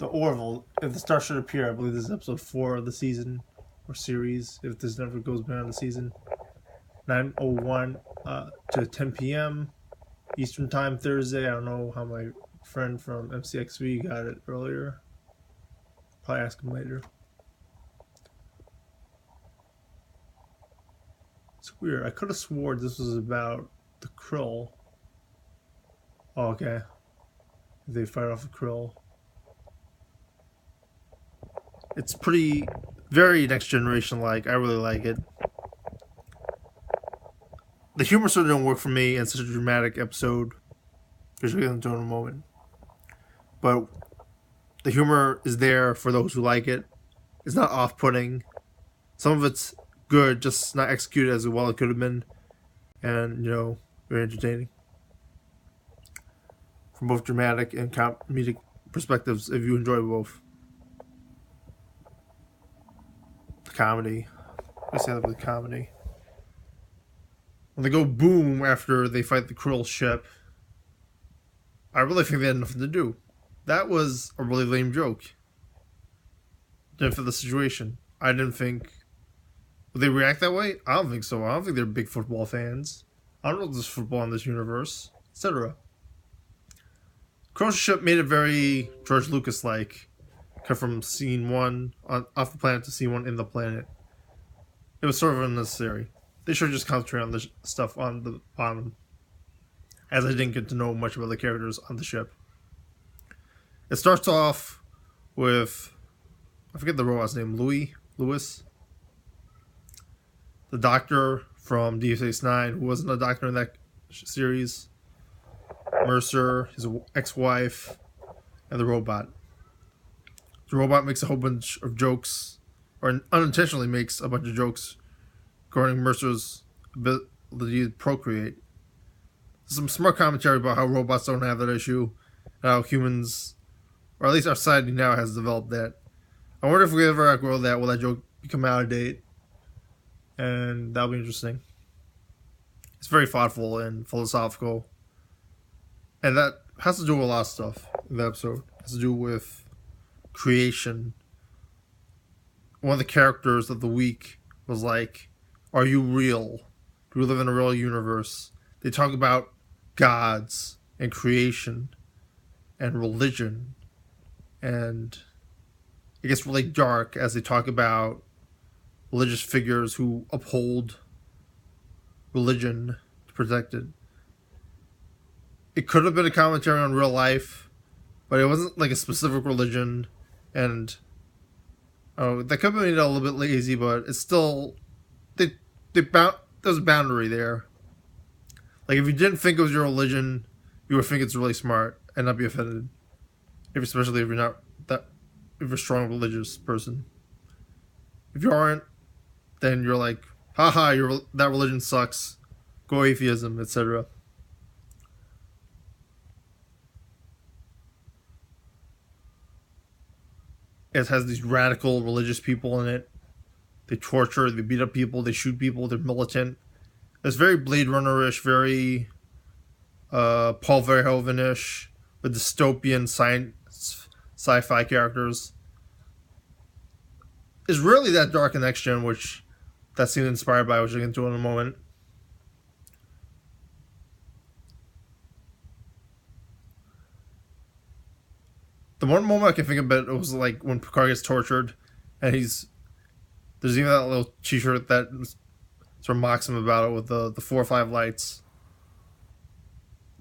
the Orville. If the star should appear, I believe this is episode 4 of the season or series. If this never goes beyond the season, 9:01 to 10 p.m. Eastern Time Thursday. I don't know how my friend from MCXV got it earlier. Probably ask him later. It's weird. I could have swore this was about the Krill. Oh, okay. They fight off a Krill. It's pretty, very Next Generation like. I really like it. The humor sort of don't work for me in such a dramatic episode, which we'll get into in a moment. But the humor is there for those who like it. It's not off-putting. Some of it's good, just not executed as well as it could have been. And, very entertaining. From both dramatic and comedic perspectives, if you enjoy both. The comedy. I say that with comedy. When they go boom after they fight the Krill ship, I really think they had nothing to do. That was a really lame joke. Didn't fit the situation. I didn't think... Would they react that way? I don't think so. I don't think they're big football fans. I don't know if there's football in this universe, etc. Krill ship made it very George Lucas-like. Cut from scene 1 off the planet to scene 1 in the planet. It was sort of unnecessary. They should just concentrate on the stuff on the bottom, as I didn't get to know much about the characters on the ship. It starts off with, I forget the robot's name, Lewis, the doctor from Deep Space Nine, who wasn't a doctor in that series, Mercer, his ex-wife, and the robot. The robot makes a whole bunch of jokes, or unintentionally makes a bunch of jokes regarding Mercer's ability to procreate. Some smart commentary about how robots don't have that issue, and how humans, or at least our society now, has developed that. I wonder if we ever outgrow that, will that joke become out of date? And that'll be interesting. It's very thoughtful and philosophical. And that has to do with a lot of stuff in the episode. It has to do with creation. One of the characters of the week was like, are you real? Do we live in a real universe? They talk about gods and creation and religion. And it gets really dark as they talk about religious figures who uphold religion to protect it. It could have been a commentary on real life, but it wasn't like a specific religion. And that could have made it a little bit lazy, but it's still... There's a boundary there. Like, if you didn't think it was your religion, you would think it's really smart and not be offended. Especially if you're not if you're a strong religious person. If you aren't, then you're like, haha, that religion sucks. Go atheism, etc. It has these radical religious people in it. They torture, they beat up people, they shoot people, they're militant. It's very Blade Runner-ish, very Paul Verhoeven-ish, with dystopian sci-fi characters. It's really that dark in Next Gen, which that seemed inspired by, which I'll get into in a moment. The one moment I can think of it was like when Picard gets tortured, and there's even that little t-shirt that sort of mocks him about it with the 4 or 5 lights.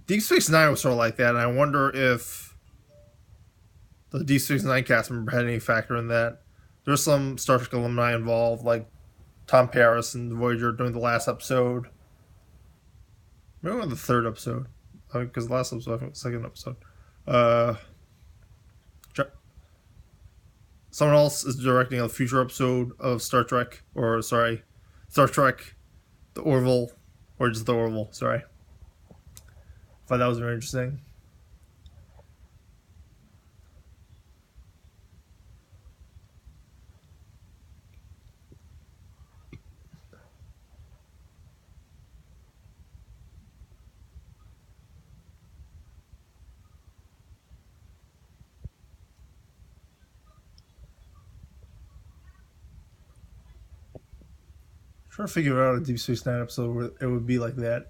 Deep Space Nine was sort of like that, and I wonder if the Deep Space Nine cast member had any factor in that. There's some Star Trek alumni involved, like Tom Paris and Voyager during the last episode. Maybe on the 3rd episode, because the last episode, I think, was the 2nd episode. Someone else is directing a future episode of Star Trek, Star Trek, the Orville, or just the Orville, sorry. I thought that was very interesting. trying to figure out a Deep Space Nine episode where it would be like that.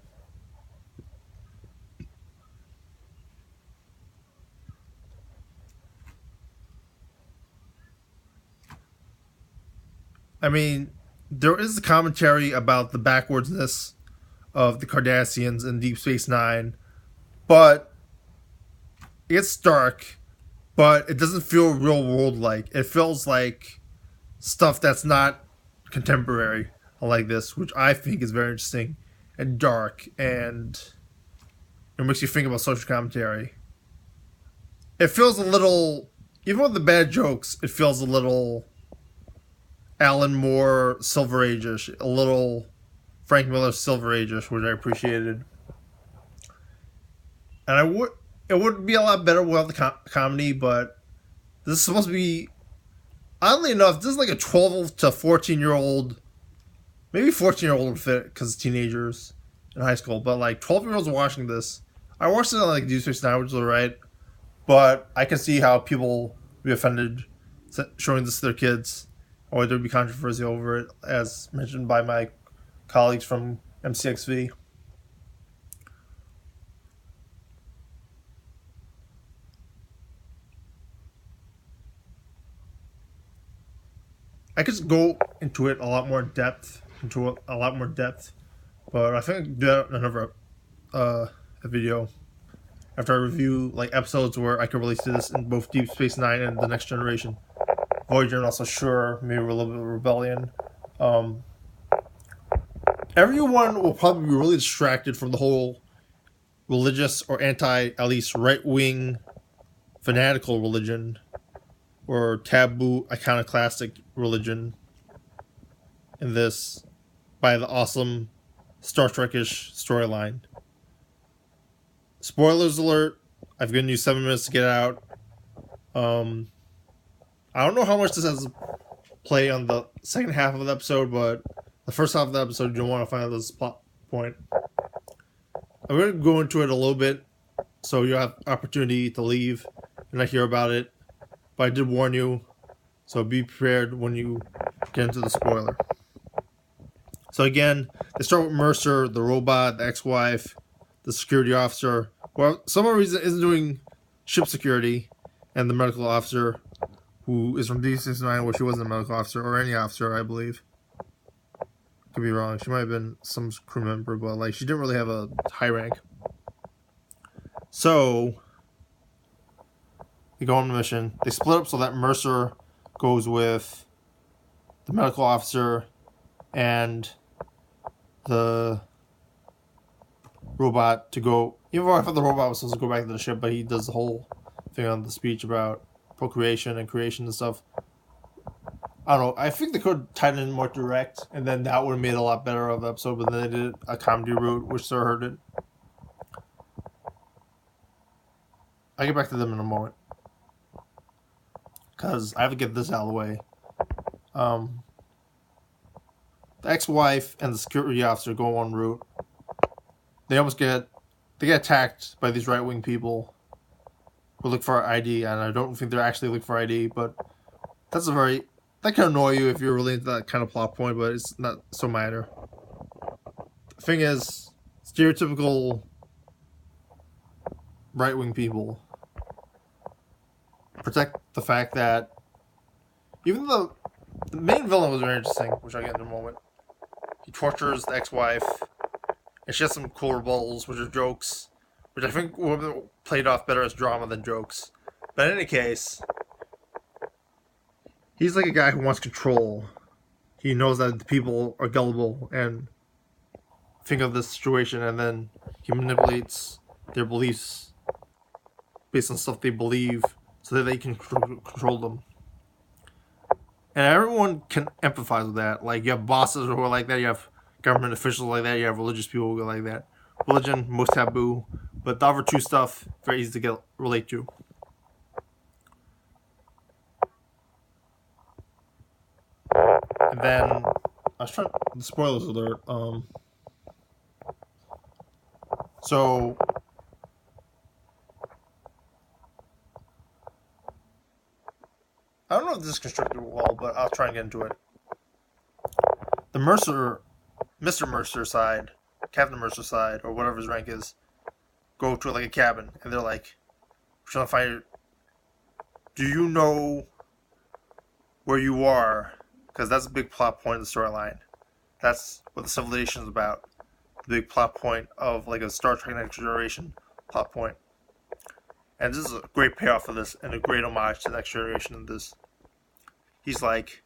I mean, there is a commentary about the backwardsness of the Cardassians in Deep Space Nine, but it's dark, but it doesn't feel real world like. It feels like stuff that's not contemporary like this, which I think is very interesting and dark, and it makes you think about social commentary. It feels a little, even with the bad jokes, it feels a little Alan Moore Silver Age-ish, a little Frank Miller Silver Age-ish, which I appreciated. And it would be a lot better without the comedy, but this is supposed to be, oddly enough, this is like a 12 to 14-year-old, maybe 14-year-old would fit because teenagers in high school, but like 12-year-olds watching this. I watched it on like Deep Space Nine, which is alright, but I can see how people would be offended showing this to their kids, or there would be controversy over it, as mentioned by my colleagues from MCXV. I could go into it a lot more depth, but I think I can do that in another a video after I review like episodes where I could relate to this in both Deep Space Nine and The Next Generation. Voyager and also Sure, maybe a little bit of Rebellion. Everyone will probably be really distracted from the whole religious or at least right-wing fanatical religion or taboo iconoclastic religion in this by the awesome Star Trek-ish storyline. Spoilers alert, I've given you 7 minutes to get out. I don't know how much this has to play on the second half of the episode, but the first half of the episode, you don't want to find out this plot point. I'm going to go into it a little bit, so you'll have opportunity to leave and not hear about it. But I did warn you, so be prepared when you get into the spoiler. So again, they start with Mercer, the robot, the ex-wife, the security officer, who for some reason isn't doing ship security, and the medical officer, who is from D69, where she wasn't a medical officer, or any officer, I believe. Could be wrong. She might have been some crew member, but like she didn't really have a high rank. So they go on the mission. They split up so that Mercer goes with the medical officer and the robot to go. Even though I thought the robot was supposed to go back to the ship, but he does the whole thing on the speech about procreation and creation and stuff. I don't know. I think they could tie it in more direct, and then that would have made it a lot better of the episode, but then they did a comedy route, which Sir heard it. I'll get back to them in a moment, because I have to get this out of the way. The ex-wife and the security officer go one route. They get attacked by these right-wing people who look for ID, and I don't think they're actually looking for ID, but that can annoy you if you're really into that kind of plot point, but it's not so minor. The thing is, stereotypical right-wing people protect the fact that even the main villain was very interesting, which I'll get in a moment. He tortures the ex-wife, and she has some cool rebuttals, which are jokes, which I think would have played off better as drama than jokes. But in any case, he's like a guy who wants control. He knows that the people are gullible and think of this situation, and then he manipulates their beliefs based on stuff they believe so that they can control them. And everyone can empathize with that. Like, you have bosses who are like that, you have government officials like that, you have religious people who are like that. Religion, most taboo, but the other two stuff, very easy to relate to. And then, I was trying, the spoilers alert, so, I don't know if this is constructed well, but I'll try and get into it. The Mercer Mr. Mercer's side, Captain Mercer's side, or whatever his rank is, go to like a cabin, and they're like, "We're trying to find. Do you know where you are?" Because that's a big plot point in the storyline. That's what the civilization is about. The big plot point of like a Star Trek Next Generation plot point. And this is a great payoff for this and a great homage to the Next Generation in this. He's like,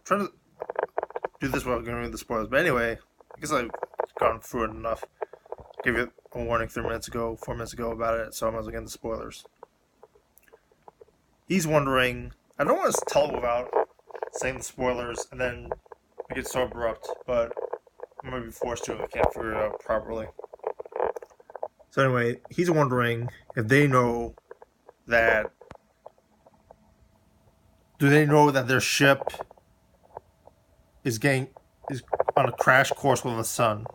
trying to do this without giving the spoilers. But anyway, I guess I've gone through it enough. Gave you a warning 4 minutes ago about it, so I might as well get into spoilers. He's wondering, I don't want to tell without saying the spoilers, and then it gets so abrupt, but I'm going to be forced to if I can't figure it out properly. So anyway, he's wondering if they know that... Do they know that their ship is on a crash course with the sun?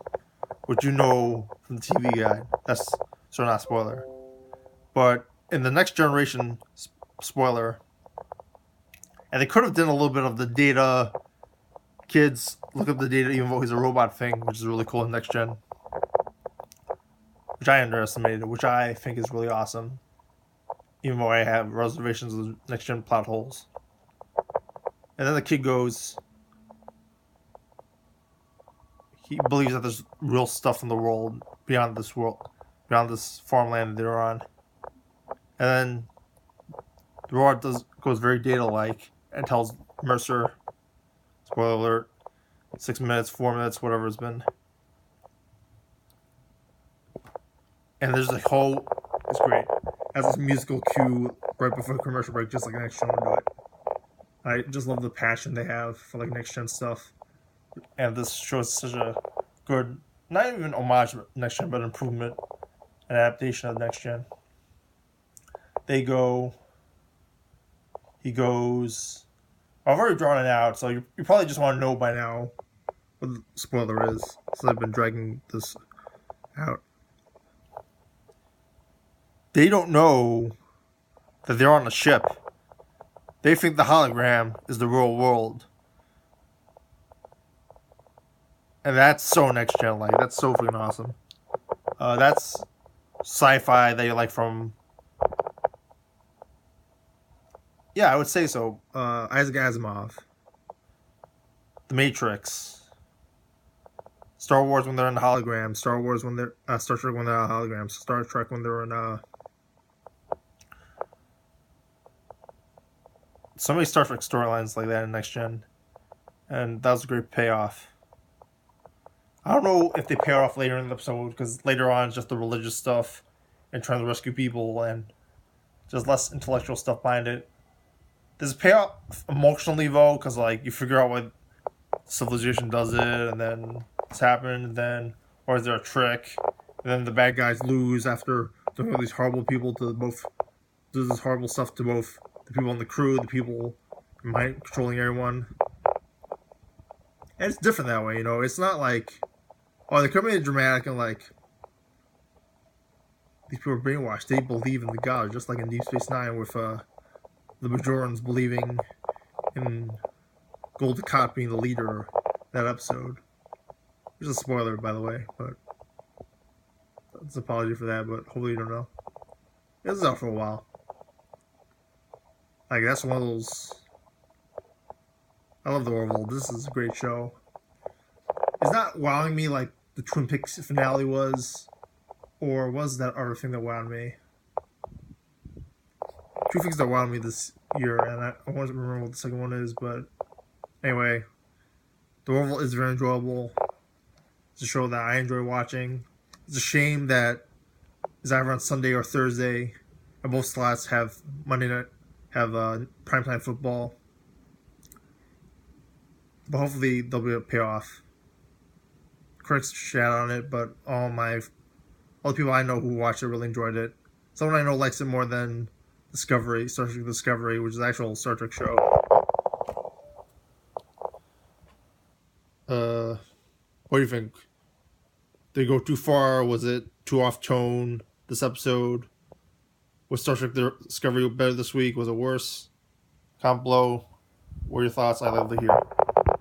Which you know from the TV guide. That's so not a spoiler. But in the Next Generation spoiler, and they could have done a little bit of the data. Kids look up the data, even though he's a robot thing, which is really cool in Next Gen. Which I underestimated, which I think is really awesome. Even though I have reservations with Next Gen plot holes. And then the kid goes, he believes that there's real stuff in the world beyond this farmland that they're on. And then the robot goes very data-like and tells Mercer, spoiler alert, 6 minutes, 4 minutes, whatever it's been. And there's it's great. It has this musical cue right before the commercial break, just like Next Gen would do it. I just love the passion they have for like Next Gen stuff. And this shows such a good, not even homage to Next Gen, but improvement and adaptation of Next Gen. He goes, I've already drawn it out, so you probably just want to know by now what the spoiler is. So I've been dragging this out. They don't know that they're on a ship. They think the hologram is the real world. And that's so Next Gen like. That's so freaking awesome. That's sci-fi that you like from... Yeah, I would say so. Isaac Asimov. The Matrix. Star Wars when they're in the hologram. Star Trek when they're on holograms. Star Trek when they're in... So many Star Trek storylines like that in Next Gen. And that was a great payoff. I don't know if they pay off later in the episode, because later on it's just the religious stuff and trying to rescue people and just less intellectual stuff behind it. Does it pay off emotionally though? Because like you figure out why civilization does it, and then it's happened, and then, or is there a trick? And then the bad guys lose after doing all these horrible people to both, do this horrible stuff to both the people on the crew, the people mind controlling everyone. And it's different that way, you know. It's not like, oh, they're coming in dramatic and like, these people are brainwashed. They believe in the God, just like in Deep Space Nine with the Bajorans believing in Gul Dukat being the leader of that episode. There's a spoiler, by the way, but it's an apology for that, but hopefully you don't know. This is out for a while. Like, that's one of those... I love the Orville. This is a great show. It's not wowing me like the Twin Peaks finale was, or was that other thing that wowed me? Two things that wowed me this year, and I want to remember what the second one is, but anyway, the Orville is very enjoyable. It's a show that I enjoy watching. It's a shame that it's either on Sunday or Thursday, and both slots have Monday night, have primetime football. But hopefully there'll be a payoff. Critics shat on it, but all the people I know who watched it really enjoyed it. Someone I know likes it more than Star Trek Discovery, which is an actual Star Trek show. What do you think? Did it go too far? Was it too off tone this episode? Was Star Trek Discovery better this week? Was it worse? Comment below. What are your thoughts? I'd love to hear.